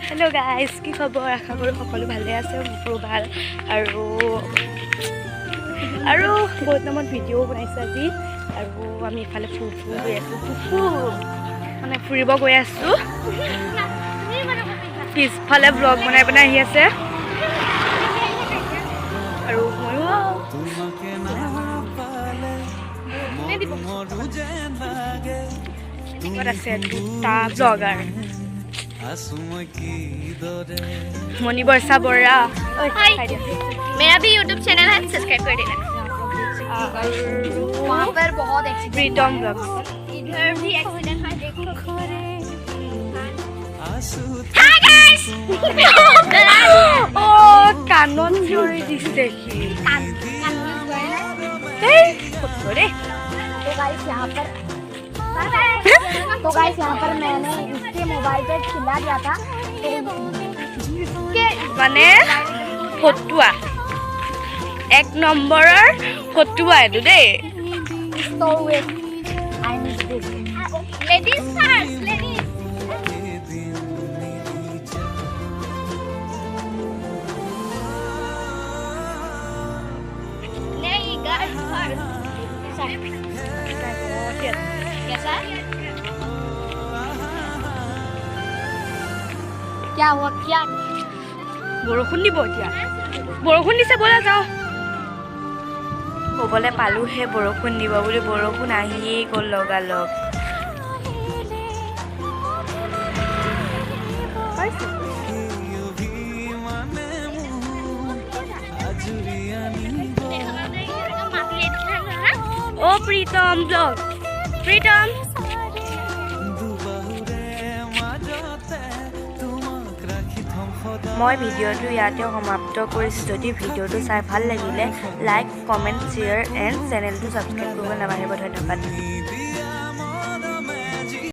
Hello guys, কি খবৰ? আশা কৰোঁ সকলো ভালে আছে, মোৰো ভাল। আৰু বহুত নামত ভিডিঅ' বনাইছোঁ আজি। আৰু আমি ইফালে গৈ আছোঁ, মানে ফুৰিব গৈ আছোঁ। পিছফালে ব্লগ বনাই আহি আছে। আৰু ময়ো আছে দুটা ব্লগাৰ, मनी बरसा बोरा। मेरा भी YouTube चैनल है, सब्सक्राइब कर देना। वहाँ पर बहुत प्रीतम ब्लॉग्स। इधर भी एक्सीडेंट है, देखो। Hi guys. ओ कानन जोड़ी दिसते की। तो गाइस यहाँ पर मैंने इसके मोबाइल पे चिल्ला दिया था, माने फटुआ एक नम्बरर फटुआ एदु दे। तो I need this ladies first, ladies. नहीं, गर्ल्स फर्स्ट। कैसा? क्या हुआ? क्या বৰষুণ দিব এতিয়া? বৰষুণ দিছে, বলা যাওঁ। ক'বলৈ পালোহে বৰষুণ দিব বুলি, বৰষুণ আহিয়েই গ'ল লগালগ। অ প্ৰীতম ব্লগ, প্ৰীতম মই ভিডিঅ'টো ইয়াতে সমাপ্ত কৰিছোঁ। যদি ভিডিঅ'টো চাই ভাল লাগিলে লাইক, কমেণ্ট, শ্বেয়াৰ এণ্ড চেনেলটো ছাবস্ক্ৰাইব কৰিব নাপাহৰিব। ধন্যবাদ।